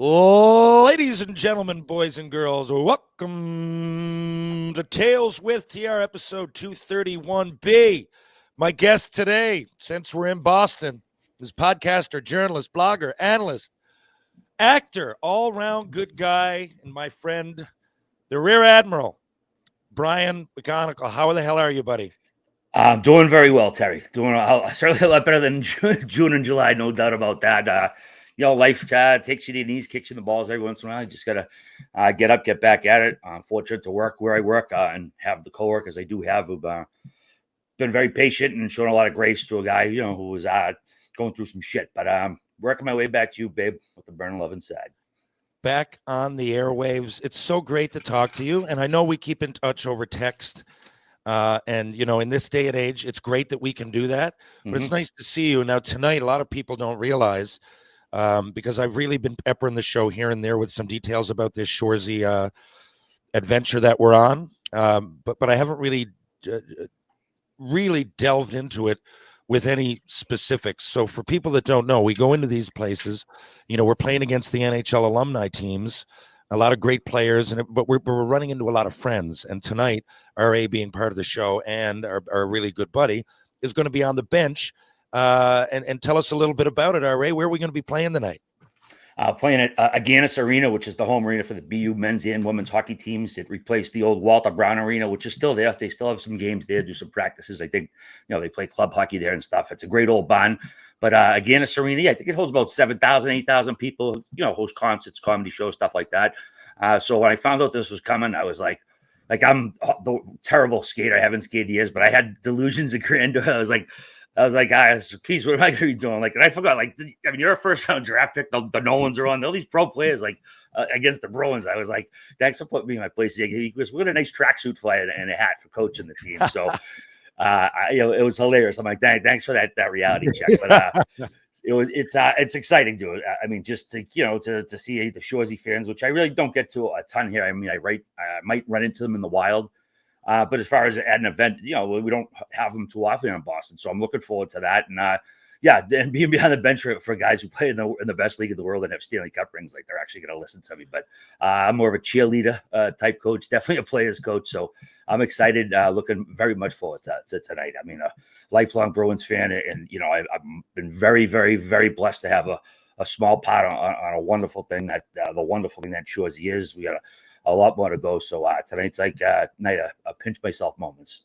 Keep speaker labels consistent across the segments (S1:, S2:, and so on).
S1: Ladies and gentlemen, boys and girls, welcome to Tales with TR episode 231B. My guest today, since we're in Boston, is podcaster, journalist, blogger, analyst, actor, all-round good guy, and my friend, the Rear Admiral, Brian McGonigal. How the hell are you, buddy?
S2: I'm doing very well, Terry. Doing certainly a lot better than June and July, no doubt about that. Life takes you to your knees, kicks you in the balls every once in a while. You just got to get up, get back at it. I'm fortunate to work where I work and have the coworkers I do have who've been very patient and shown a lot of grace to a guy, who was going through some shit. But working my way back to you, babe, with the burn love inside.
S1: Back on the airwaves. It's so great to talk to you. And I know we keep in touch over text. And, in this day and age, it's great that we can do that. But It's nice to see you. Now, tonight, a lot of people don't realize, because I've really been peppering the show here and there with some details about this Shoresy adventure that we're on. But I haven't really delved into it with any specifics. So for people that don't know, we go into these places, we're playing against the NHL alumni teams, a lot of great players, but we're running into a lot of friends. And tonight, RA being part of the show and our really good buddy is going to be on the bench. And tell us a little bit about it, RA. Where are we going to be playing tonight?
S2: Playing at Agganis Arena, which is the home arena for the BU men's and women's hockey teams. It replaced the old Walter Brown Arena, which is still there. They still have some games there, do some practices. I think, they play club hockey there and stuff. It's a great old barn. But Agganis Arena, I think it holds about 7,000, 8,000 people, host concerts, comedy shows, stuff like that. So when I found out this was coming, I was like I'm the terrible skater. I haven't skated years, but I had delusions of grandeur. I was like, Keith, what am I going to be doing? And I forgot, you're a first round draft pick. The Nolans are on. All these pro players, against the Bruins. I was like, thanks for putting me in my place. He goes, we got a nice tracksuit for you and a hat for coaching the team. So, it was hilarious. I'm like, thanks for that reality check. But it's exciting, dude. I mean, just to to see the Shoresy fans, which I really don't get to a ton here. I mean, I might run into them in the wild. But as far as an event, we don't have them too often in Boston. So I'm looking forward to that. And and being behind the bench for guys who play in the best league in the world and have Stanley Cup rings, they're actually going to listen to me. But I'm more of a cheerleader type coach, definitely a player's coach. So I'm excited, looking very much forward to tonight. I mean, a lifelong Bruins fan, and I've been very, very, very blessed to have a small part on a wonderful thing that the wonderful thing that Shoresy is. We got a lot more to go. So tonight's like night of pinch myself moments.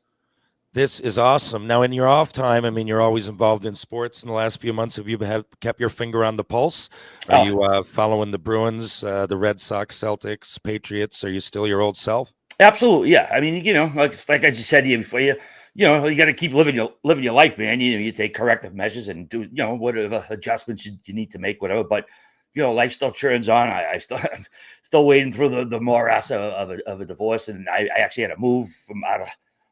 S1: This is awesome. Now, in your off time, I mean, you're always involved in sports. In the last few months, have you kept your finger on the pulse? Are you following the Bruins, the Red Sox, Celtics, Patriots? Are you still your old self?
S2: Absolutely, yeah. I mean, like I just said to you before, you got to keep living your life, man. You take corrective measures and do whatever adjustments you need to make, whatever. But life still churns on. I'm still wading through the morass of a divorce, and I actually had to move from out of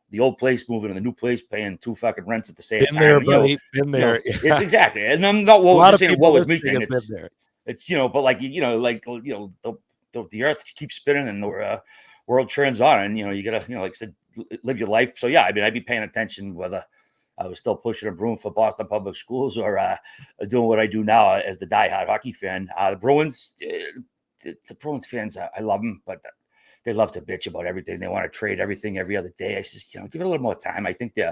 S2: the old place, moving to the new place, paying 2 fucking rents at the same time.
S1: There, buddy. Been there.
S2: It's exactly, and I'm not just saying what was me thing. It's but the earth keeps spinning and the world churns on, and you gotta like I said, live your life. So yeah, I mean, I'd be paying attention whether I was still pushing a broom for Boston Public Schools or doing what I do now as the diehard hockey fan. The Bruins, the Bruins fans, I love them, but they love to bitch about everything. They want to trade everything every other day. I just, give it a little more time. I think they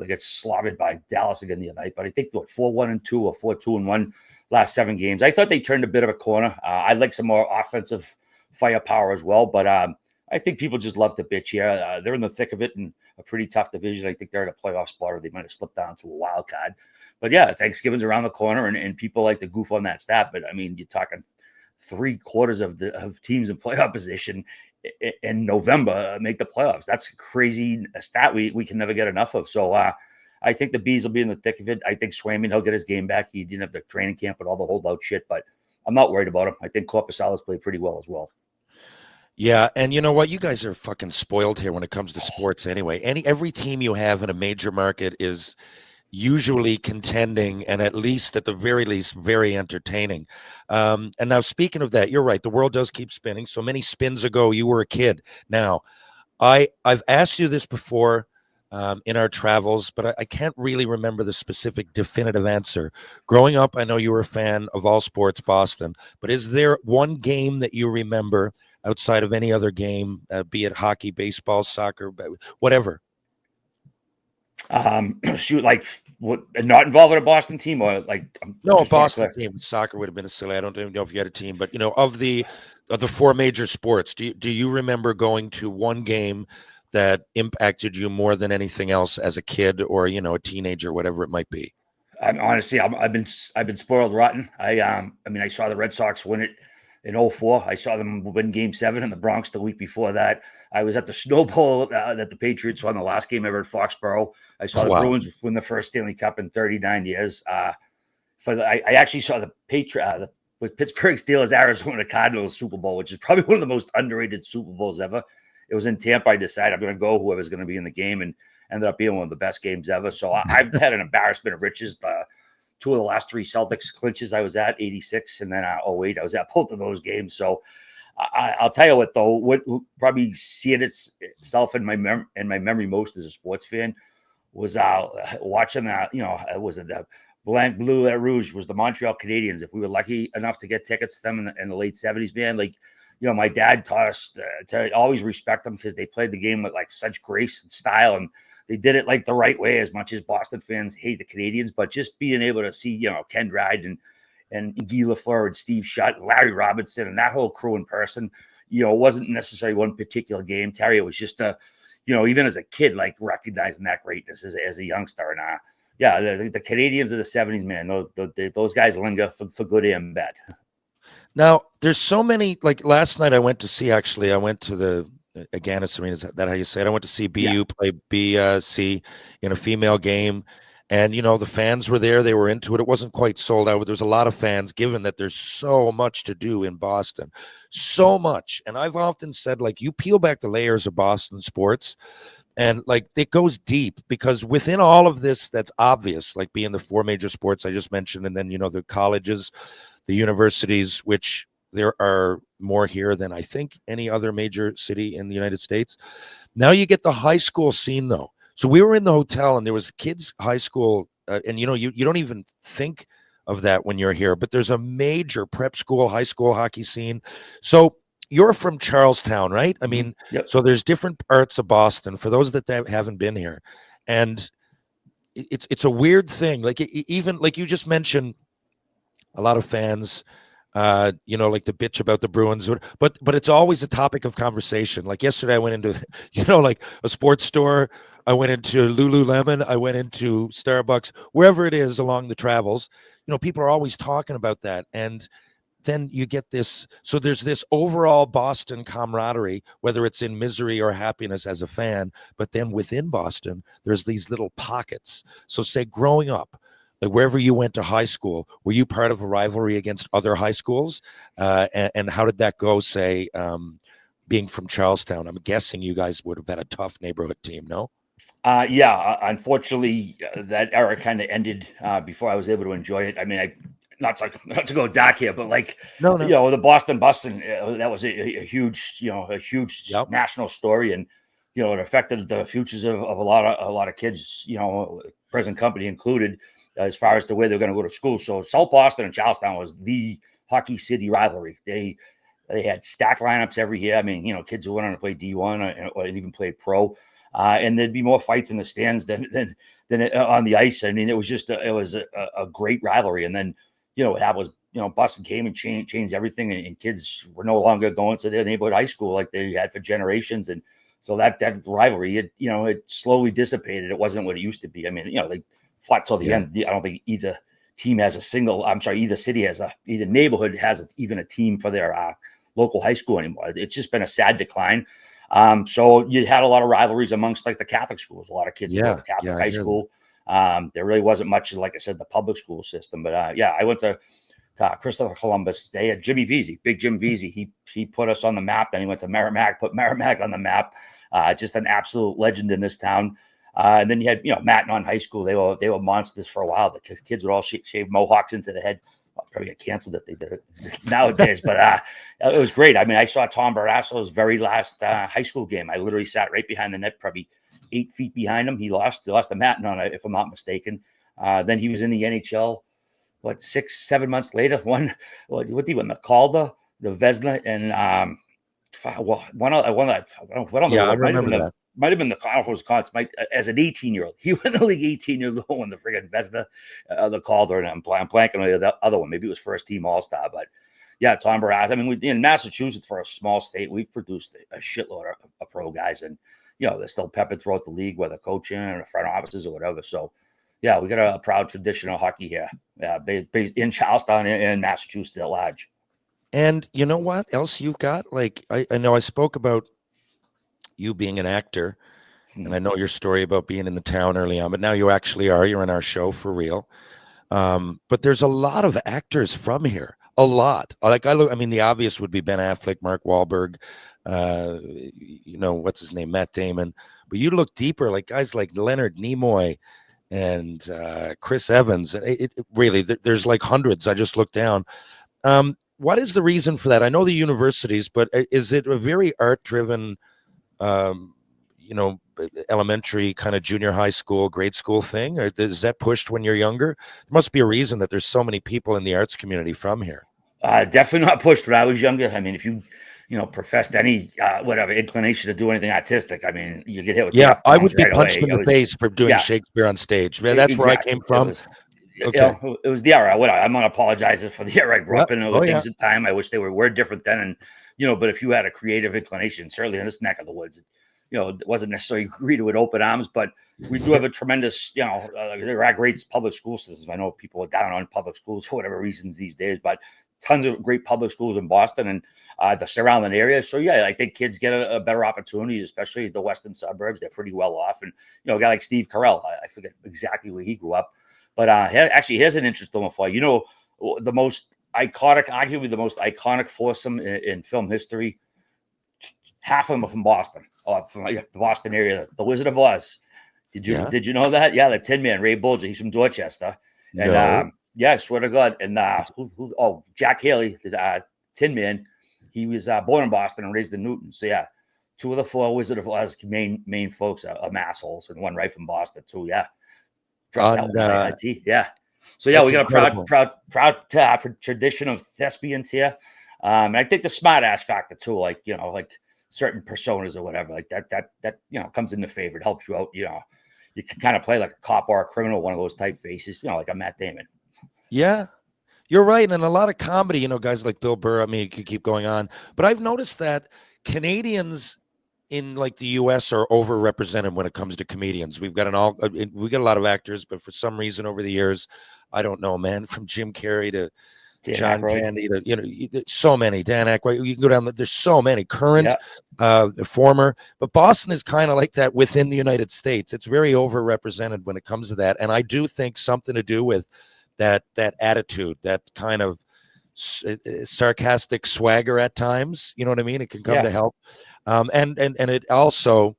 S2: get slaughtered by Dallas again the other night, but I think 4-1-2 or 4-2-1 last 7 games. I thought they turned a bit of a corner. I'd like some more offensive firepower as well, but I think people just love to bitch here. They're in the thick of it in a pretty tough division. I think they're in a playoff spot, or they might have slipped down to a wild card. But yeah, Thanksgiving's around the corner, and people like to goof on that stat. But I mean, you're talking 3/4 of teams in playoff position in November make the playoffs. That's a crazy stat we can never get enough of. So I think the Bees will be in the thick of it. I think Swayman, he'll get his game back. He didn't have the training camp with all the holdout shit, but I'm not worried about him. I think Korpisalo's played pretty well as well.
S1: Yeah, and you know what? You guys are fucking spoiled here when it comes to sports anyway. Every team you have in a major market is usually contending and at the very least, very entertaining. And now speaking of that, you're right. The world does keep spinning. So many spins ago, you were a kid. Now, I've asked you this before. in our travels, but I can't really remember the specific definitive answer. Growing up, I know you were a fan of all sports, Boston, but is there one game that you remember outside of any other game, be it hockey, baseball, soccer, whatever?
S2: Shoot, like what? Not involved with a Boston team, or like I'm
S1: No, a
S2: just want to
S1: Boston
S2: clear.
S1: team. Soccer would have been a silly. I don't even know if you had a team, but of the four major sports, do you remember going to one game that impacted you more than anything else as a kid or a teenager, whatever it might be?
S2: I'm honestly, I've been spoiled rotten. I mean, I saw the Red Sox win it in '04. I saw them win Game 7 in the Bronx the week before that. I was at the Snow Bowl that the Patriots won the last game ever at Foxborough. I saw the
S1: Wow.
S2: Bruins win the first Stanley Cup in 39 years. I actually saw the with Pittsburgh Steelers Arizona Cardinals Super Bowl, which is probably one of the most underrated Super Bowls ever. It was in Tampa. I decided I'm going to go whoever's going to be in the game, and ended up being one of the best games ever. So I've had an embarrassment of riches. Two of the last three Celtics clinches I was at, 86 and then 08. I was at both of those games. So I'll tell you what, though, what probably seeing itself in my memory most as a sports fan was watching that. Was it the Blanc Bleu et Rouge was the Montreal Canadiens. If we were lucky enough to get tickets to them in the late 70s, man, like, my dad taught us to always respect them because they played the game with like such grace and style, and they did it like the right way. As much as Boston fans hate the Canadians, but just being able to see, Ken Dryden and Guy Lafleur and Steve Shutt and Larry Robinson and that whole crew in person, it wasn't necessarily one particular game, Terry. It was just even as a kid, like recognizing that greatness as a youngster. And yeah, the Canadians of the '70s, man, those guys linger for good and bad.
S1: Now, there's so many, like last night I went to the Aganis Arena. Is that how you say it? I went to see
S2: Yeah.
S1: BU play BC in a female game. And, the fans were there. They were into it. It wasn't quite sold out, but there's a lot of fans, given that there's so much to do in Boston. So much. And I've often said, like, you peel back the layers of Boston sports, and like it goes deep, because within all of this that's obvious, like being the four major sports I just mentioned, and then the colleges, the universities, which there are more here than I think any other major city in the United States. Now you get the high school scene, though. So we were in the hotel and there was kids high school, and you don't even think of that when you're here, but there's a major prep school, high school hockey scene. So you're from Charlestown, right? I mean,
S2: Yep.
S1: so there's different parts of Boston for those that haven't been here. And it's a weird thing. Like even like you just mentioned, a lot of fans, like the bitch about the Bruins, but it's always a topic of conversation. Like yesterday, I went into, like a sports store. I went into Lululemon. I went into Starbucks, wherever it is along the travels. People are always talking about that. And then you get this. So there's this overall Boston camaraderie, whether it's in misery or happiness as a fan. But then within Boston, there's these little pockets. So say growing up, like wherever you went to high school, were you part of a rivalry against other high schools? And how did that go, say, being from Charlestown? I'm guessing you guys would have had a tough neighborhood team, no?
S2: Yeah, unfortunately, that era kind of ended before I was able to enjoy it. I mean, not to go dark here, but like,
S1: No, no.
S2: the Boston Bustin', that was a huge, a huge
S1: Yep.
S2: national story, and it affected the futures of a lot of kids, present company included, as far as the way they're going to go to school. So South Boston and Charlestown was the hockey city rivalry. They had stacked lineups every year. I mean, kids who went on to play D1 or even played pro. And there'd be more fights in the stands than on the ice. I mean, it was just a great rivalry. And then that was Boston came and changed everything, and kids were no longer going to their neighborhood high school like they had for generations. And so that rivalry, it slowly dissipated. It wasn't what it used to be. I mean, they fought till the end. I don't think either city either neighborhood has even a team for their local high school anymore. It's just been a sad decline. So you had a lot of rivalries amongst like the Catholic schools. A lot of kids would go to Catholic high school. There really wasn't much, like I said, the public school system. But I went to Christopher Columbus. They had Jimmy Vesey, big Jim Vesey. He put us on the map. Then he went to Merrimack, put Merrimack on the map. Just an absolute legend in this town. And then you had Mackinac High School. They were monsters for a while. The kids would all shave mohawks into the head. Probably get canceled if they did it nowadays, but it was great. I mean, I saw Tom Barasso's very last high school game. I literally sat right behind the net, probably 8 feet behind him. He lost a Matt on it, if I'm not mistaken. Then he was in the NHL. 6-7 months later? What did he win? The Calder, the Vezina, and one of I don't know.
S1: I
S2: Might have
S1: remember
S2: been
S1: that.
S2: Might have been the Conference Cons. As an 18-year-old, he won the league 18-year-old won the friggin' Vezina, the Calder, and I'm blanking on the other one. Maybe it was first team All Star, but yeah, Tom Barras. I mean, in Massachusetts, for a small state, we've produced a shitload of pro guys, and they're still peppered throughout the league, whether coaching or the front offices or whatever. So, yeah, we got a proud tradition of hockey here, based in Charlestown and Massachusetts at large.
S1: And you know what else you've got? Like, I know I spoke about you being an actor, and I know your story about being in the town early on, but now you actually are. You're in our show for real. But there's a lot of actors from here. A lot. Like I mean, the obvious would be Ben Affleck, Mark Wahlberg, what's his name, Matt Damon. But you look deeper, like guys like Leonard Nimoy and Chris Evans. It really, there's like hundreds. I just looked down. What is the reason for that? I know the universities, but is it a very art-driven, elementary kind of junior high school, grade school thing? Or is that pushed when you're younger? There must be a reason that there's so many people in the arts community from here.
S2: Definitely not pushed when I was younger. I mean, if you professed any whatever inclination to do anything artistic, I mean, you get hit with
S1: I would be
S2: right
S1: punched
S2: away.
S1: in the face for doing Shakespeare on stage. That's
S2: exactly.
S1: where I came from.
S2: Okay. It was the era. I'm not apologizing for the era I grew up in. There were things at the time I wish they were different then. And, but if you had a creative inclination, certainly in this neck of the woods, it wasn't necessarily greeted with open arms, but we do have a tremendous, there are great public school systems. I know people are down on public schools for whatever reasons these days, but tons of great public schools in Boston and the surrounding areas. So, yeah, I think kids get a better opportunities, especially the western suburbs. They're pretty well off. And, a guy like Steve Carell, I forget exactly where he grew up. But actually, here's an interesting one for you. The most iconic, arguably the most iconic foursome in film history, half of them are from Boston, from the Boston area. The Wizard of Oz. Did you know that? Yeah, the Tin Man, Ray Bolger. He's from Dorchester. And I swear to God. And Jack Haley, the Tin Man. He was born in Boston and raised in Newton. So yeah, 2 of the 4 Wizard of Oz main folks are assholes, and one right from Boston too. Yeah. Yeah. So yeah, we got a proud tradition of thespians here. And I think the smart ass factor too, like certain personas or whatever, like that comes into favor. It helps you out. You can kind of play like a cop or a criminal, one of those type faces, like a Matt Damon.
S1: Yeah, you're right. And a lot of comedy, guys like Bill Burr. I mean, you could keep going on, but I've noticed that Canadians in like the US are overrepresented when it comes to comedians. We got a lot of actors, but for some reason over the years, I don't know, man, from Jim Carrey to John Candy to, so many, Dan Aykroyd, you can go down, there's so many current, former, but Boston is kind of like that within the United States. It's very overrepresented when it comes to that. And I do think something to do with that attitude, that kind of sarcastic swagger at times, you know what I mean? It can come to help. And it also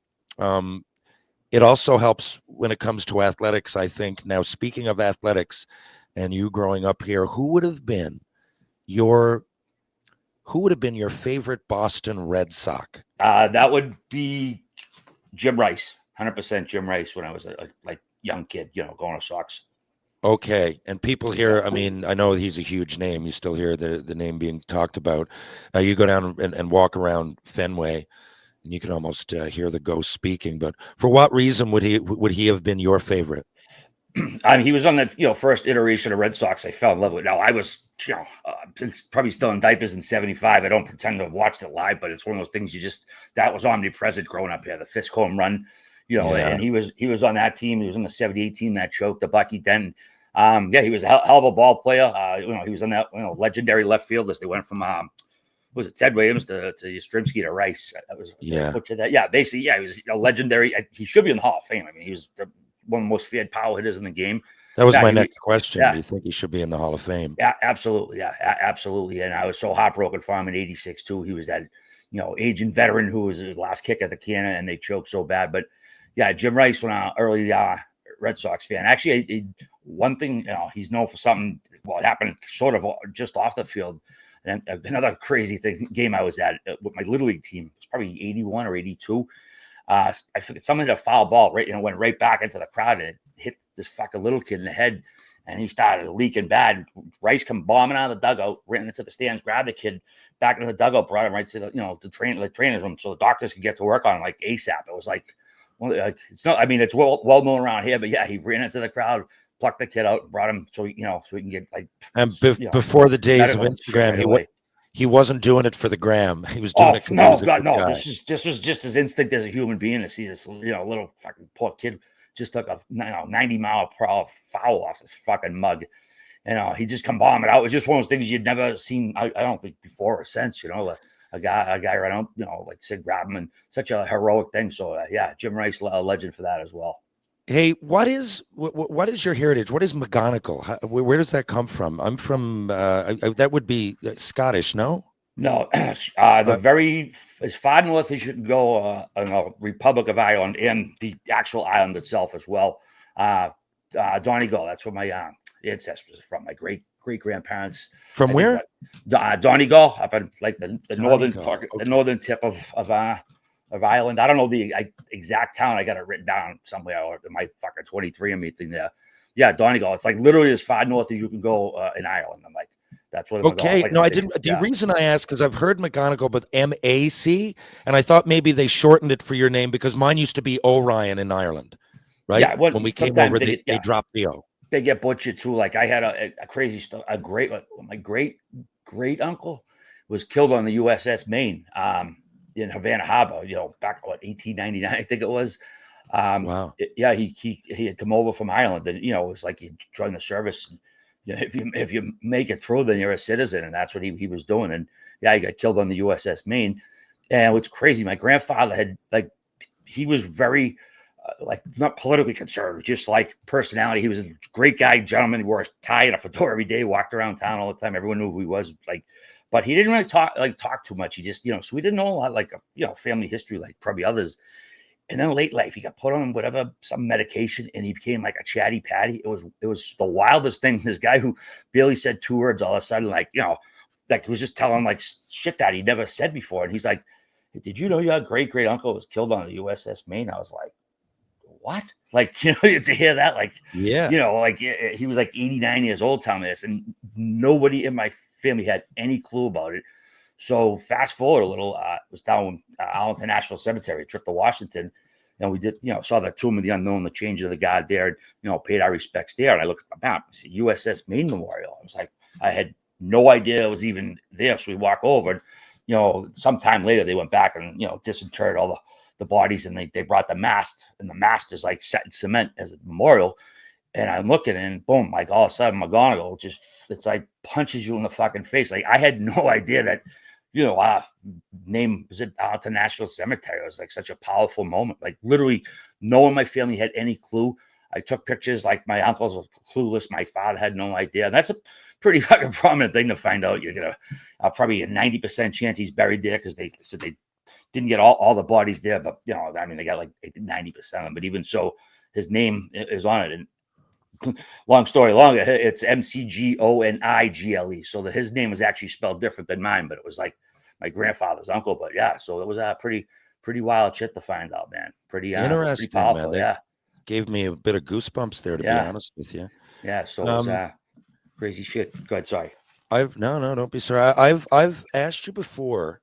S1: helps when it comes to athletics, I think. Now, speaking of athletics and you growing up here, who would have been your favorite Boston Red Sox?
S2: That would be Jim Rice, 100% Jim Rice when I was a young kid, going to Sox.
S1: Okay. And people here, I mean, I know he's a huge name. You still hear the name being talked about. You go down and walk around Fenway, and you can almost hear the ghost speaking. But for what reason would he have been your favorite?
S2: I mean, he was on that first iteration of Red Sox I fell in love with. Now I was it's probably still in diapers in '75. I don't pretend to have watched it live, but it's one of those things that was omnipresent growing up here. The Fisk home run, and he was on that team. He was on the '78 team that choked the Bucky Denton. He was a hell of a ball player. He was on that legendary left field as they went from was it Ted Williams to Yastrzemski to Rice. That was butcher that. Yeah, basically, he was a legendary. He should be in the Hall of Fame. I mean, he was one of the most feared power hitters in the game.
S1: That was my next question. Do you think he should be in the Hall of Fame?
S2: Yeah, absolutely. Yeah, absolutely. And I was so heartbroken for him in '86 too. He was that aging veteran who was his last kick at the can, and they choked so bad. But yeah, Jim Rice, when I early Red Sox fan. Actually, one thing, he's known for something. Well, it happened sort of just off the field. And another crazy game I was at with my Little League team. It was probably 81 or 82. I forget someone hit a foul ball, right? Went right back into the crowd and it hit this fucking little kid in the head, and he started leaking bad. Rice come bombing out of the dugout, ran into the stands, grabbed the kid back into the dugout, brought him right to the trainer's room so the doctors could get to work on him like ASAP. It was like, well, it's not. I mean, it's well known around here, but yeah, he ran into the crowd, plucked the kid out, and brought him so we can get like.
S1: And before the days of Instagram,
S2: right
S1: he wasn't doing it for the gram. He was doing it because he was a good guy.
S2: This was just his instinct as a human being to see this little fucking poor kid just took a 90-mile-per-hour foul off his fucking mug. He just come bombing out. It was just one of those things you'd never seen. I don't think before or since. A guy right out, like I said, grab him, and such a heroic thing. So yeah, Jim Rice, a legend for that as well.
S1: Hey, what is your heritage? What is McGonigal? Where does that come from? I'm from that would be Scottish, no?
S2: No, the very as far north as you can go, Republic of Ireland and the actual island itself as well. Donegal, that's where my ancestors are from. My great grandparents.
S1: From where?
S2: Donegal, up in like the northern part,
S1: okay.
S2: The northern tip of Ireland. I don't know the exact town. I got it written down somewhere, or my fucking 23andMe thing there. Yeah, Donegal. It's like literally as far north as you can go in Ireland. I'm like, that's what.
S1: Okay, no, I didn't. The reason I asked because I've heard McGonigal, but MAC, and I thought maybe they shortened it for your name because mine used to be Orion in Ireland, right?
S2: Yeah,
S1: when we came over, they dropped the O.
S2: They get butchered too. Like I had a crazy story. My great uncle was killed on the USS Maine. In Havana Harbor, back 1899, I think it was.
S1: Wow.
S2: He had come over from Ireland, and it was like he joined the service. And, if you make it through, then you're a citizen, and that's what he was doing. And he got killed on the USS Maine. And what's crazy, my grandfather had he was very not politically conservative, just like personality. He was a great guy, gentleman. He wore a tie and a fedora every day, walked around town all the time. Everyone knew who he was. But he didn't really talk too much. He just, so we didn't know a lot, family history like probably others. And then late life, he got put on some medication, and he became like a chatty patty. It was the wildest thing. This guy who barely said two words, all of a sudden, was just telling shit that he never said before. And he's like, "Did you know your great uncle was killed on the USS Maine?" I was like, "What?" To hear that, he was 89 years old telling me this, and nobody in my family had any clue about it. So fast forward a little, was down Arlington National Cemetery, trip to Washington, and we did, saw the Tomb of the Unknown, the change of the guard there, paid our respects there. And I looked at the map, see USS Maine Memorial. I was like, I had no idea it was even there. So we walk over, sometime later they went back and, disinterred all the bodies, and they brought the mast, and the mast is set in cement as a memorial. And I'm looking, and boom, all of a sudden McGonigal it's like punches you in the fucking face. I had no idea that, name was it out the National Cemetery. It was such a powerful moment. Literally no one in my family had any clue. I took pictures, my uncles were clueless. My father had no idea. And that's a pretty fucking prominent thing to find out. You're going to probably a 90% chance he's buried there, because they said they didn't get all the bodies there, but they got 90% of them. But even so, his name is on it. And long story long, it's McGonigle. So his name was actually spelled different than mine, but it was my grandfather's uncle. But yeah, so it was a pretty wild shit to find out, man. Pretty
S1: interesting,
S2: pretty powerful, man.
S1: Yeah, gave me a bit of goosebumps there, to be honest with you.
S2: Yeah, so it was crazy shit. Go ahead, sorry.
S1: No, don't be sorry. I've asked you before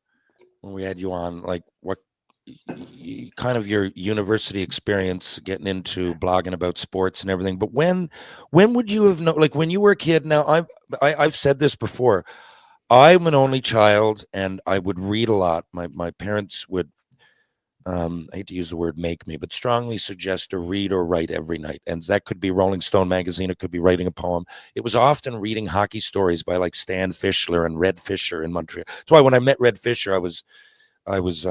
S1: when we had you on, what kind of your university experience getting into blogging about sports and everything. But when would you have known, when you were a kid? Now I've said this before. I'm an only child, and I would read a lot. My parents would, I hate to use the word make me, but strongly suggest to read or write every night. And that could be Rolling Stone magazine. It could be writing a poem. It was often reading hockey stories by Stan Fischler and Red Fisher in Montreal. That's why when I met Red Fisher, I was as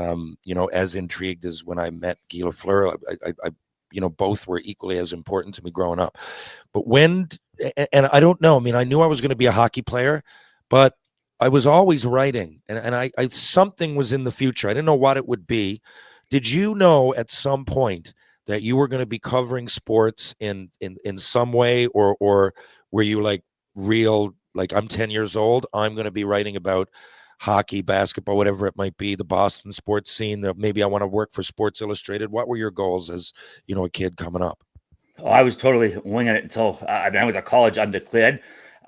S1: intrigued as when I met Guy Lafleur. I both were equally as important to me growing up. But and I don't know, I knew I was going to be a hockey player, but I was always writing, and I something was in the future. I didn't know what it would be. Did you know at some point that you were going to be covering sports in some way, or were you real, I'm 10 years old, I'm going to be writing about hockey, basketball, whatever it might be, the Boston sports scene, maybe I want to work for Sports Illustrated? What were your goals as, a kid coming up?
S2: Oh, I was totally winging it until I went to college undeclared.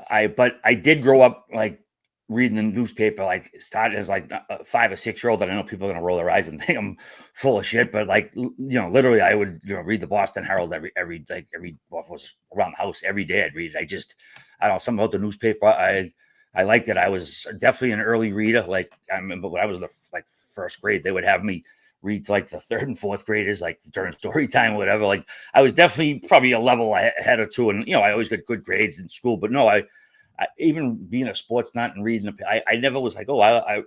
S2: But I did grow up like reading the newspaper, like started as like a 5 or 6 year old. And I know people are gonna roll their eyes and think I'm full of shit, but like literally, I would read the Boston Herald every what was around the house every day. I'd read it. I don't know, something about the newspaper. I liked it. I was definitely an early reader. Like I remember when I was in the first grade, they would have me read to like the third and fourth graders, like during story time or whatever. Like I was definitely probably a level ahead or two. And, I always got good grades in school, but no, I even being a sports nut and reading, I never was like, oh, I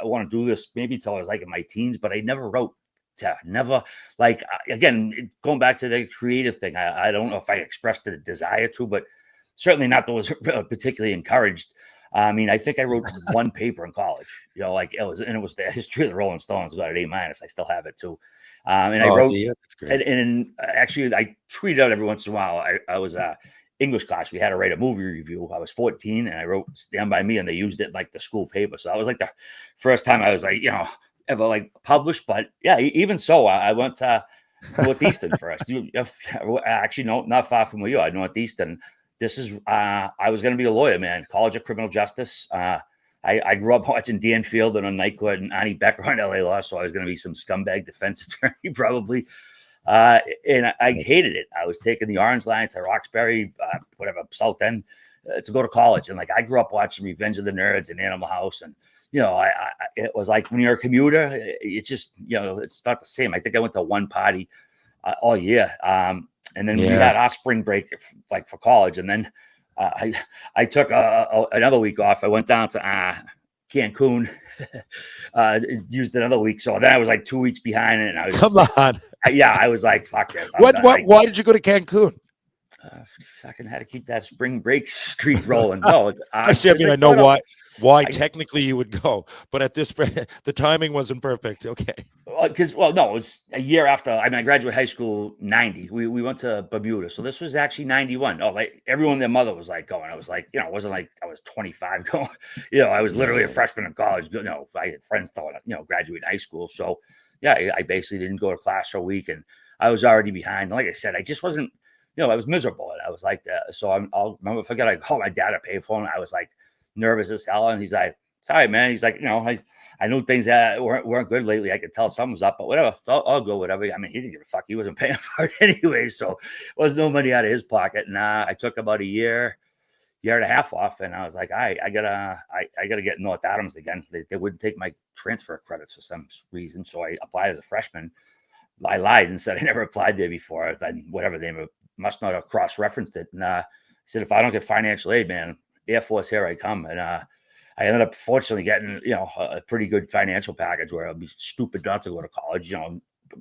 S2: want to do this maybe till I was like in my teens, but I never wrote. Never like, again, going back to the creative thing. I don't know if I expressed the desire to, but certainly not that was particularly encouraged. I mean, I think I wrote one paper in college, like it was the history of the Rolling Stones. Got an A-. I still have it too. And I wrote,
S1: that's great.
S2: And actually I tweet out every once in a while. I was English class. We had to write a movie review. I was 14 and I wrote Stand By Me, and they used it like the school paper. So that was like the first time I was like, ever like published. But yeah, even so, I went to Northeastern first. Actually, no, not far from where you are, Northeastern. This is, I was going to be a lawyer, man. College of Criminal Justice. I grew up watching Dan Field on Night Court and Arnie Becker on LA Law, so I was going to be some scumbag defense attorney probably. And I hated it. I was taking the Orange Line to Roxbury, South End, to go to college. And like I grew up watching Revenge of the Nerds and Animal House, and it was like when you're a commuter, it's just it's not the same. I think I went to one party all year. And then we had our spring break like for college. And then I took another week off. I went down to Cancun, used another week. So then I was like 2 weeks behind it. And I was I was like, fuck this.
S1: Why did you go to Cancun?
S2: Fucking had to keep that spring break streak rolling. No,
S1: I know why technically you would go, but at this the timing wasn't perfect. Okay.
S2: Because it was a year after. I graduated high school 90. We went to Bermuda, so this was actually 91. Oh, like everyone, their mother was like going. I was like, it wasn't like I was 25 going. I was literally a freshman in college. I had friends telling graduate high school. So yeah, I basically didn't go to class for a week, and I was already behind. Like I said, I just wasn't. I was miserable, and I was like that. So I'll remember if I called my dad to pay for him. I was like nervous as hell, and he's like, "Sorry, man." He's like, I knew things that weren't good lately. I could tell something was up, but whatever. I'll go, whatever. I mean, he didn't give a fuck. He wasn't paying for it anyway, so it was no money out of his pocket. And I took about a year and a half off, and I was like, I gotta get North Adams again. They wouldn't take my transfer credits for some reason, so I applied as a freshman. I lied and said I never applied there before. Then whatever, they must not have cross-referenced it. And I said, if I don't get financial aid, man, Air Force, here I come. And I ended up fortunately getting, a pretty good financial package where I'd be stupid not to go to college.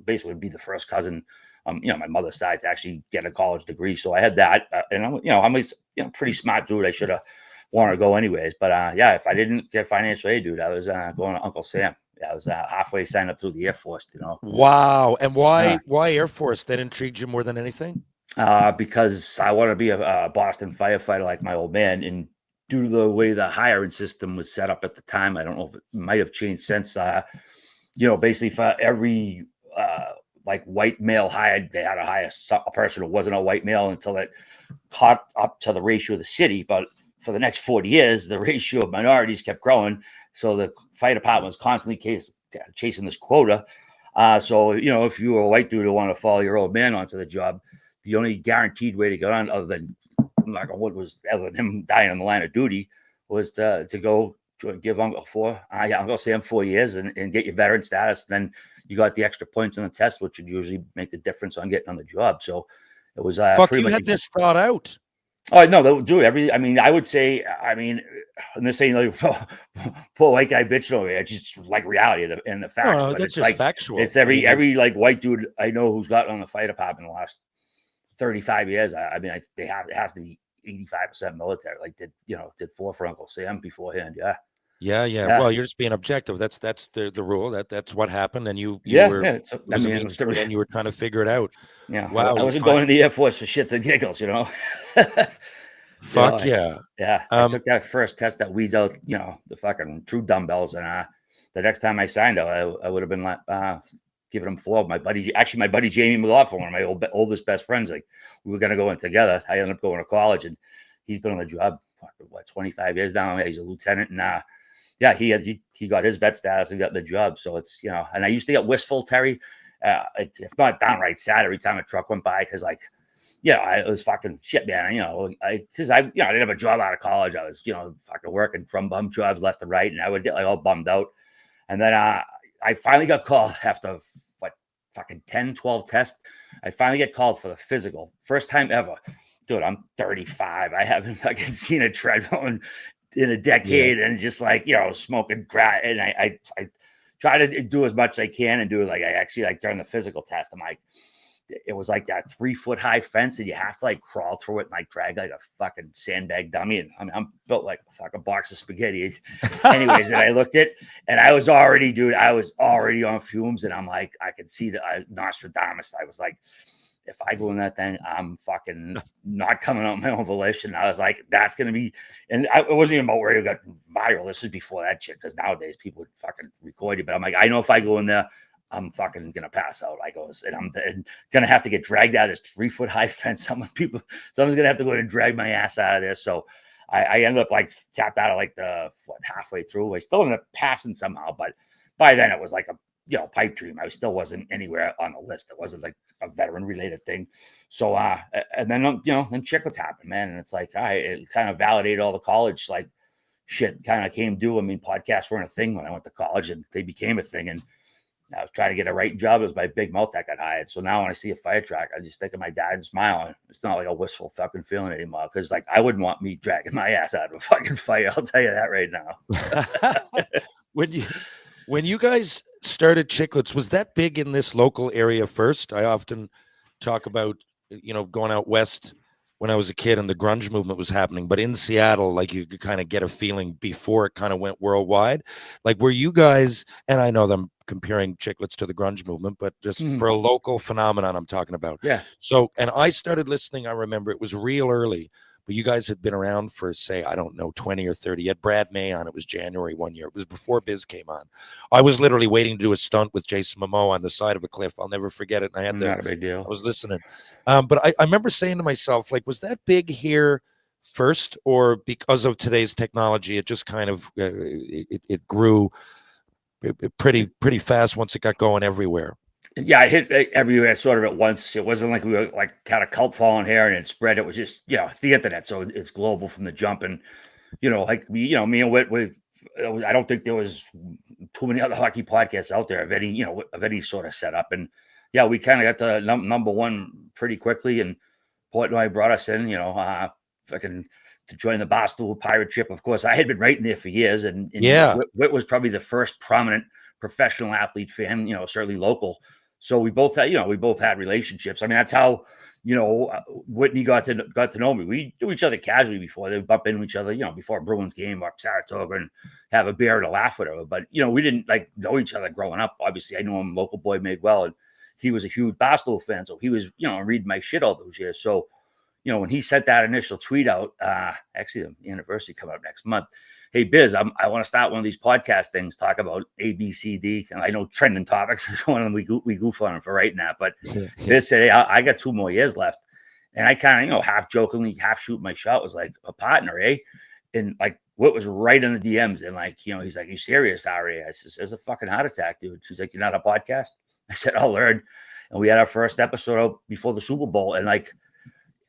S2: Basically be the first cousin, my mother's side to actually get a college degree. So I had that, and I'm a pretty smart dude. I should have wanted to go anyways. But if I didn't get financial aid, dude, I was going to Uncle Sam. I was halfway signed up through the Air Force.
S1: Wow. And why Air Force? That intrigued you more than anything?
S2: Because I want to be a Boston firefighter like my old man, and due to the way the hiring system was set up at the time, I don't know if it might have changed since. Basically for every like white male hired, they had to hire a person who wasn't a white male until it caught up to the ratio of the city. But for the next 40 years, the ratio of minorities kept growing, so the fire department was constantly chasing this quota. So if you were a white dude who wanted to follow your old man onto the job, the only guaranteed way to get on, other than him dying on the line of duty, was to go to give Uncle Sam 4 years and get your veteran status. Then you got the extra points on the test, which would usually make the difference on getting on the job. So it was
S1: pretty much. You had this thought out.
S2: Oh no, they would do every. I would say. And they're saying like, poor white guy bitch over here. It's just like reality and the facts.
S1: No, that's just like factual.
S2: It's every like white dude I know who's gotten on the fire department in the last 35 years. It has to be 85% military. Like did 4 for Uncle Sam beforehand. Yeah.
S1: Well, you're just being objective. That's the rule. That's what happened, and you were. And you were trying to figure it out.
S2: Yeah. Wow. I wasn't going to the Air Force for shits and giggles.
S1: Fuck yeah.
S2: I took that first test that weeds out, the fucking true dumbbells. And the next time I signed up, I would have been giving them 4. My buddy Jamie McLaughlin, one of my oldest best friends, like we were going to go in together. I ended up going to college, and he's been on the job, 25 years now. He's a lieutenant. And he got his vet status and got the job. So it's, and I used to get wistful, Terry, if not downright sad every time a truck went by. Cause like, it was fucking shit, man. Cause I didn't have a job out of college. I was, fucking working from bum jobs left and right. And I would get like all bummed out. And then, I finally got called after fucking 10, 12 tests. I finally get called for the physical. First time ever. Dude, I'm 35. I haven't fucking seen a treadmill in a decade, and just like, smoking crack. And I try to do as much as I can and do it. Like I actually like during the physical test, I'm like, it was like that 3-foot high fence, and you have to like crawl through it and like drag like a fucking sandbag dummy. And I'm built like a fucking box of spaghetti. Anyways, and I looked at, and I was already on fumes, and I'm like, I could see the Nostradamus. I was like, if I go in that thing, I'm fucking not coming out my own volition. I was like, that's going to be, and it wasn't even about where it got viral. This was before that shit. Cause nowadays people would fucking record you, but I'm like, I know if I go in there, I'm fucking going to pass out. I goes, and I'm going to have to get dragged out of this 3-foot high fence. Someone's going to have to go and drag my ass out of there. So I ended up like tapped out of like halfway through. I still ended up passing somehow, but by then it was like a, pipe dream. I still wasn't anywhere on the list. It wasn't like a veteran related thing. So, and then, then Chiclets happened, man. And it's like, all right, it kind of validated all the college, like shit kind of came due. I mean, podcasts weren't a thing when I went to college, and they became a thing. And I was trying to get a writing job. It was my big mouth that got hired. So now when I see a fire truck, I just think of my dad and smile. It's not like a wistful fucking feeling anymore. Cause like, I wouldn't want me dragging my ass out of a fucking fire. I'll tell you that right now.
S1: When you guys started Chiclets, was that big in this local area first? I often talk about, going out west when I was a kid and the grunge movement was happening, but in Seattle, like you could kind of get a feeling before it kind of went worldwide. Like, were you guys, and I know them comparing Chiclets to the grunge movement, but just for a local phenomenon I'm talking about.
S2: Yeah.
S1: So, and I started listening, I remember it was real early, but you guys had been around for, say, I don't know, 20 or 30. You had Brad May on. It was January one year. It was before Biz came on. I was literally waiting to do a stunt with Jason Momoa on the side of a cliff. I'll never forget it. And I had
S2: Not a big deal.
S1: I was listening. But I remember saying to myself, like, was that big here first, or because of today's technology, it just kind of, it grew pretty fast once it got going everywhere?
S2: Yeah, it hit everywhere sort of at once. It wasn't like we were like kind of cult following here and it spread. It was just, it's the internet. So it's global from the jump. And, like me and Whit, I don't think there was too many other hockey podcasts out there of any sort of setup. And yeah, we kind of got to number one pretty quickly. And Portnoy brought us in, fucking to join the Barstool Pirate ship. Of course, I had been writing there for years. And Whit was probably the first prominent professional athlete fan, certainly local. So we both had relationships. I mean, that's how, Whitney got to know me. We knew each other casually before. They would bump into each other, before a Bruins game or Saratoga and have a beer and a laugh with her. But, we didn't like know each other growing up. Obviously, I knew him, local boy made well. And he was a huge basketball fan. So he was, reading my shit all those years. So, when he sent that initial tweet out, actually the anniversary coming up next month. Hey, Biz, I want to start one of these podcast things, talk about A, B, C, D. And I know trending topics is one of them we goof on him for writing that. But Biz said, hey, I got 2 more years left. And I kind of, half jokingly, half shoot my shot, was like, a partner, eh? And like, what was right in the DMs. And like, he's like, you serious, Ari? I said, it's a fucking heart attack, dude. She's like, you're not a podcast? I said, I'll learn. And we had our first episode out before the Super Bowl. And like,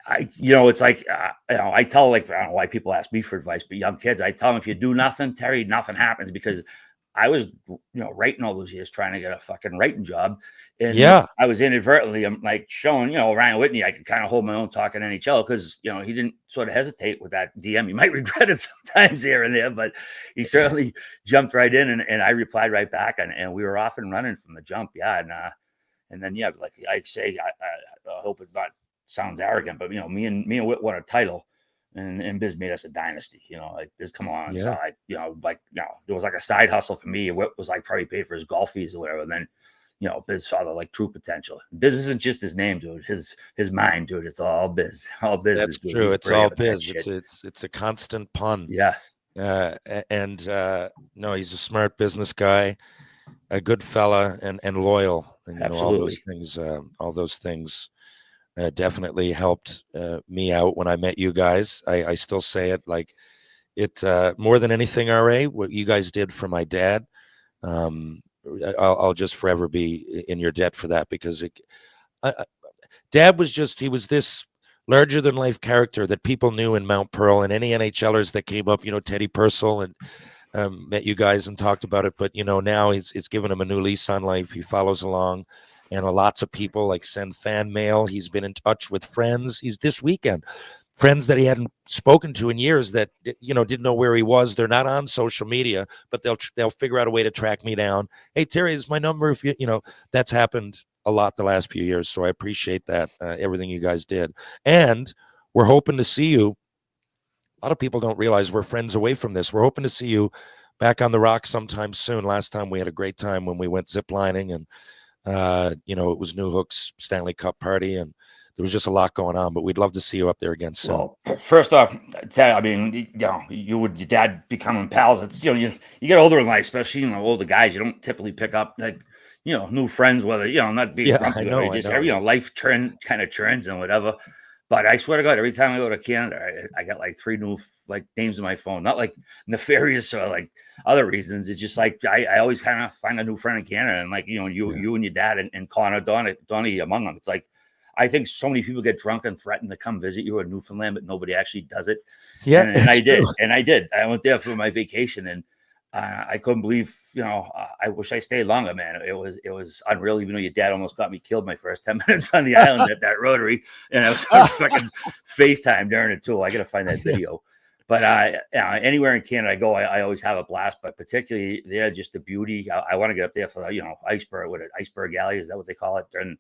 S2: it's like, I tell, like, I don't know why people ask me for advice, but young kids, I tell them, if you do nothing, Terry, nothing happens. Because I was, writing all those years, trying to get a fucking writing job. And I was inadvertently, I'm like showing, Ryan Whitney, I could kind of hold my own talking NHL because, he didn't sort of hesitate with that DM. You might regret it sometimes here and there, but he certainly jumped right in and I replied right back and we were off and running from the jump. Yeah. And then, like I say, I hope it's not, sounds arrogant, but me and Whit won a title, and Biz made us a dynasty. Like Biz, come on. Yeah. So there was like a side hustle for me. Whit was like probably paid for his golf fees or whatever. And then, Biz saw the like true potential. Biz isn't just his name, dude. His mind, dude. It's all biz, all business.
S1: That's
S2: Dude.
S1: true.
S2: He's
S1: It's
S2: brilliant
S1: all
S2: with that
S1: biz.
S2: shit.
S1: It's a constant pun.
S2: Yeah.
S1: No, he's a smart business guy, a good fella, and loyal, and
S2: Absolutely.
S1: all those things definitely helped me out when I met you guys. I still say it, like, it more than anything, RA, what you guys did for my dad. I'll just forever be in your debt for that, because Dad was he was this larger than life character that people knew in Mount Pearl, and any NHLers that came up, Teddy Purcell, and met you guys and talked about it. But now it's given him a new lease on life. He follows along, and lots of people like send fan mail. He's been in touch with friends. He's this weekend, friends that he hadn't spoken to in years that didn't know where he was. They're not on social media, but they'll figure out a way to track me down. Hey, Terry, is my number. If that's happened a lot the last few years, so I appreciate that, everything you guys did, and we're hoping to see you. A lot of people don't realize we're friends away from this. We're hoping to see you back on the Rock sometime soon. Last time we had a great time when we went ziplining, and it was New Hook's Stanley Cup party, and there was just a lot going on. But we'd love to see you up there again soon.
S2: Well, first off, I mean, you would your dad becoming pals. It's you get older in life, especially older guys. You don't typically pick up like new friends, whether not being grumpy,
S1: I know,
S2: just
S1: I know.
S2: life kind of trends and whatever. But I swear to God, every time I go to Canada, I got like 3 new like names in my phone. Not like nefarious or like other reasons. It's just like I always kind of find a new friend in Canada, and like you and your dad and Connor, Donnie among them. It's like I think so many people get drunk and threaten to come visit you in Newfoundland, but nobody actually does it.
S1: Yeah,
S2: and I did, and I did. I went there for my vacation, and I couldn't believe, I wish I stayed longer, man. It was unreal. Even though your dad almost got me killed my first 10 minutes on the island at that Rotary, and I was on fucking FaceTime during it too. I got to find that video. But anywhere in Canada I go, I always have a blast. But particularly there, just the beauty. I want to get up there for iceberg alley, is that what they call it, during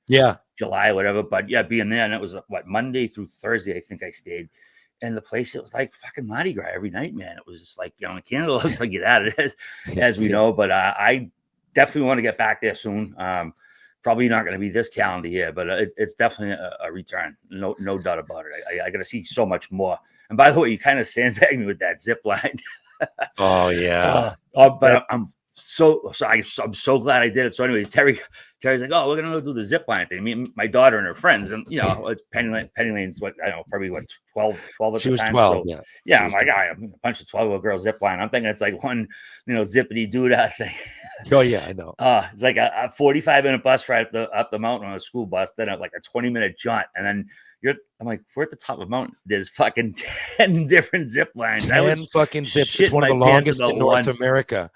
S2: July, whatever. But yeah, being there, and it was Monday through Thursday, I think I stayed. And the place, it was like fucking Mardi Gras every night, man. It was just like, Canada loves to get at it, as we know. But I definitely want to get back there soon. Probably not going to be this calendar year, but it's definitely a return. No doubt about it. I got to see so much more. And by the way, you kind of sandbagged me with that zip line.
S1: Oh yeah.
S2: But I'm so glad I did it. So anyways, Terry's like, oh, we're gonna do the zip line thing. Me and my daughter and her friends, and Penny Lane's probably 12 at
S1: she
S2: the
S1: was
S2: time.
S1: 12.
S2: So, yeah, I'm like, I'm a bunch of 12-year-old girls zip line. I'm thinking it's like one zippity doo dah thing.
S1: Oh yeah, I know.
S2: It's like a 45-minute bus ride up the mountain on a school bus, then like a 20-minute jaunt, and then I'm like, we're at the top of the mountain. There's fucking 10 different zip lines.
S1: 10 fucking zips. It's one of the longest in North America.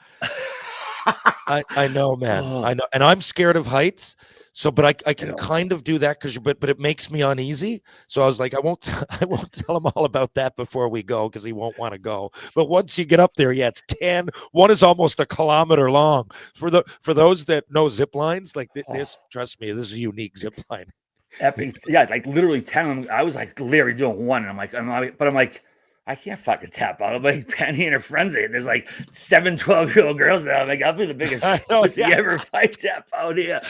S1: I know, man. I know, and I'm scared of heights. So, but I can kind of do that but it makes me uneasy. So I was like, I won't tell him all about that before we go, because he won't want to go. But once you get up there, yeah, it's 10. One is almost a kilometer long. For those that know zip lines, like this, trust me, this is a unique zip line.
S2: Epic, yeah, like literally 10. I was like Larry doing one, and I'm like, I can't fucking tap out. I'm like Penny and her friends. There's like 7 12-year-old girls there. I'm like, I'll be the biggest pussy ever if I tap out here.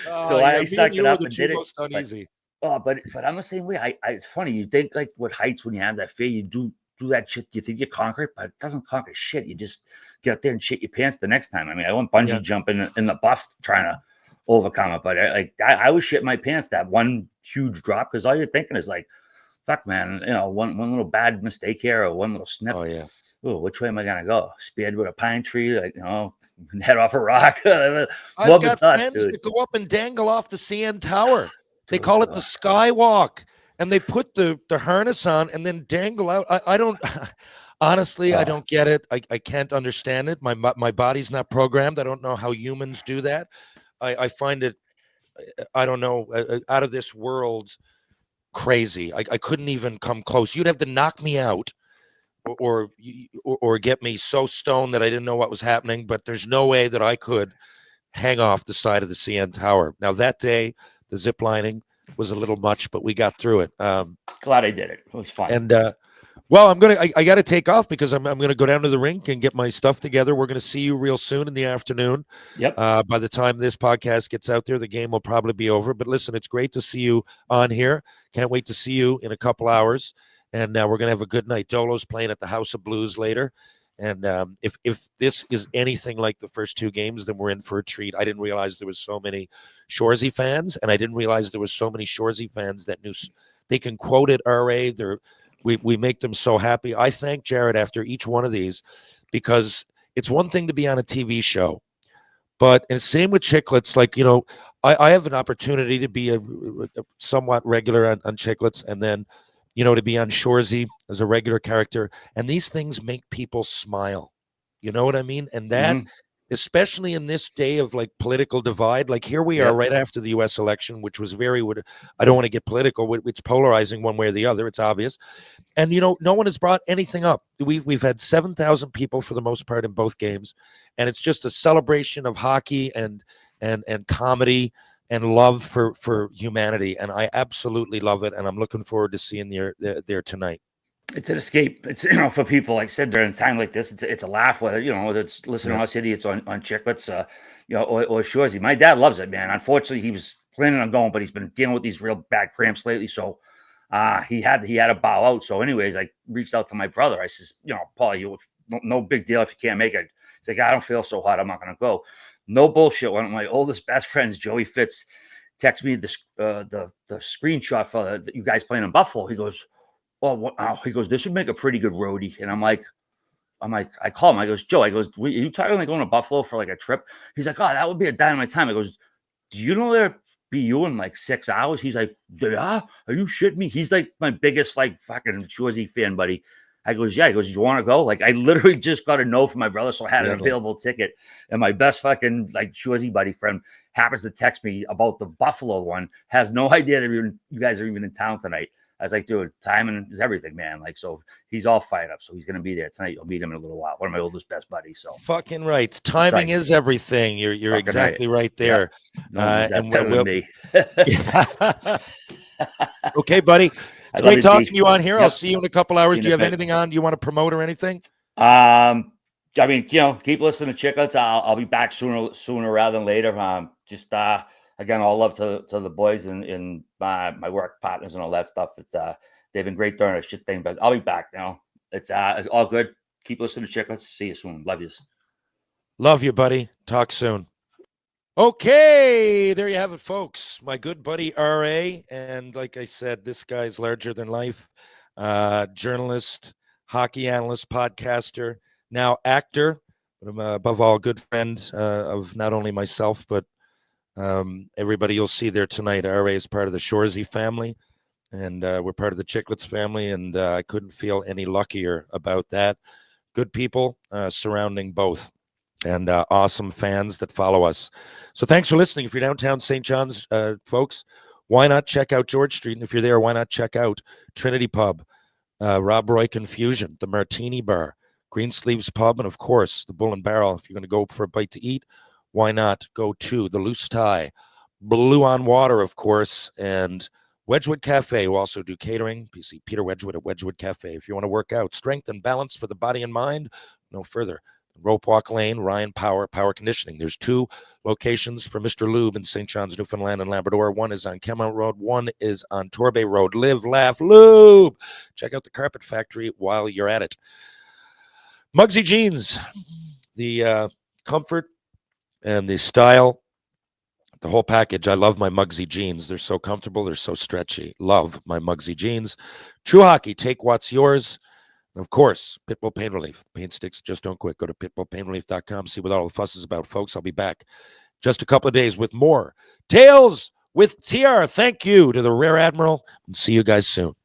S2: So I sucked it up and did it.
S1: Uneasy.
S2: But I'm the same way. It's funny. You think like with heights, when you have that fear, you do that shit. You think you conquer it, but it doesn't conquer shit. You just get up there and shit your pants the next time. I mean, I went bungee jumping in the buff trying to overcome it, but I was shitting my pants that one huge drop, because all you're thinking is like, fuck, man, one little bad mistake here or one little snip.
S1: Oh yeah.
S2: Oh, which way am I gonna go? Speared with a pine tree, like head off a rock.
S1: I've got friends that go up and dangle off the CN Tower. They call it the skywalk, and they put the harness on and then dangle out. I don't honestly, I don't get it. I can't understand it. My body's not programmed. I don't know how humans do that. I find it, I don't know, out of this world crazy. I couldn't even come close. You'd have to knock me out or get me so stoned that I didn't know what was happening, but there's no way that I could hang off the side of the CN Tower. Now, that day, the zip lining was a little much, but we got through it.
S2: Glad I did it. It was fun.
S1: And Well, I got to take off because I'm gonna go down to the rink and get my stuff together. We're gonna see you real soon in the afternoon.
S2: Yep.
S1: By the time this podcast gets out there, the game will probably be over. But listen, it's great to see you on here. Can't wait to see you in a couple hours. And we're gonna have a good night. Dolo's playing at the House of Blues later. And if this is anything like the first two games, then we're in for a treat. I didn't realize there was so many Shoresy fans, and I didn't realize there was so many Shoresy fans that knew they can quote it. RA, we make them so happy. I thank Jared after each one of these because it's one thing to be on a TV show, but and same with Chiclets. Like, I have an opportunity to be a somewhat regular on Chiclets, and then, to be on Shoresy as a regular character. And these things make people smile. You know what I mean? And that, especially in this day of like political divide, like here we are right after the U.S. election, which was I don't want to get political. It's polarizing one way or the other. It's obvious. And, no one has brought anything up. We've had 7,000 people for the most part in both games. And it's just a celebration of hockey and comedy and love for humanity. And I absolutely love it. And I'm looking forward to seeing you there tonight.
S2: It's an escape. It's, for people, like I said, during a time like this, it's a laugh, whether it's listening to us idiots on Chiclets, or Shoresy. My dad loves it, man. Unfortunately, he was planning on going, but he's been dealing with these real bad cramps lately. So he had to bow out. So anyways, I reached out to my brother. I says, Paul, no big deal if you can't make it. He's like, I don't feel so hot. I'm not going to go. No bullshit. One of my oldest best friends, Joey Fitz, texted me the screenshot for you guys playing in Buffalo. He goes, he goes, this would make a pretty good roadie. And I'm like, I call him. I goes, Joe, are you tired of going to Buffalo for like a trip? He's like, oh, that would be a dynamite time. I goes, do you know there'd be you in like 6 hours? He's like, yeah, are you shitting me? He's like my biggest like fucking Shoresy fan, buddy. I goes, yeah. He goes, you want to go? Like, I literally just got a no from my brother, so I had an available ticket. And my best fucking like Shoresy buddy friend happens to text me about the Buffalo one. Has no idea that you guys are even in town tonight. I was like, dude, timing is everything, man. Like, so he's all fired up. So he's going to be there tonight. I'll meet him in a little while. One of my oldest best buddies. So
S1: fucking right. Timing is everything. You're exactly right there.
S2: Yeah. No, and we'll me.
S1: Okay, buddy. It's great talking to you on here. I'll see you in a couple hours. Do you have anything on you want to promote or anything?
S2: I mean, keep listening to Chiclets. I'll be back sooner rather than later. Again, all love to the boys and my work partners and all that stuff. It's they've been great during a shit thing, but I'll be back now. It's all good. Keep listening to Chiclets. See you soon. Love yous.
S1: Love you, buddy. Talk soon. Okay, there you have it, folks. My good buddy R.A. And like I said, this guy's larger than life. Journalist, hockey analyst, podcaster, now actor. But I'm above all a good friend of not only myself, but everybody you'll see there tonight. RA is part of the Shoresy family, and we're part of the Chiclets family, and I couldn't feel any luckier about that. Good people surrounding both, and awesome fans that follow us. So thanks for listening. If you're downtown St. John's, folks, why not check out George Street? And if you're there, why not check out Trinity Pub, Rob Roy Confusion, the Martini Bar, Greensleeves Pub, and of course, the Bull and Barrel. If you're going to go for a bite to eat, why not go to the Loose Tie, Blue on Water, of course, and Wedgwood Cafe, who also do catering. You see Peter Wedgwood at Wedgwood Cafe. If you want to work out, strength and balance for the body and mind, no further. Rope Walk Lane, Ryan Power Conditioning. There's 2 locations for Mr. Lube in St. John's, Newfoundland and Labrador. One is on Kemont Road. One is on Torbay Road. Live, laugh, lube. Check out the Carpet Factory while you're at it. Muggsy Jeans, the comfort and the style, the whole package. I love my Muggsy jeans. They're so comfortable. They're so stretchy. Love my Muggsy jeans. True Hockey, take what's yours. And of course, Pitbull Pain Relief. Pain sticks just don't quit. Go to pitbullpainrelief.com. See what all the fuss is about, folks. I'll be back just a couple of days with more Tales with TR. Thank you to the Rear Admiral, and see you guys soon.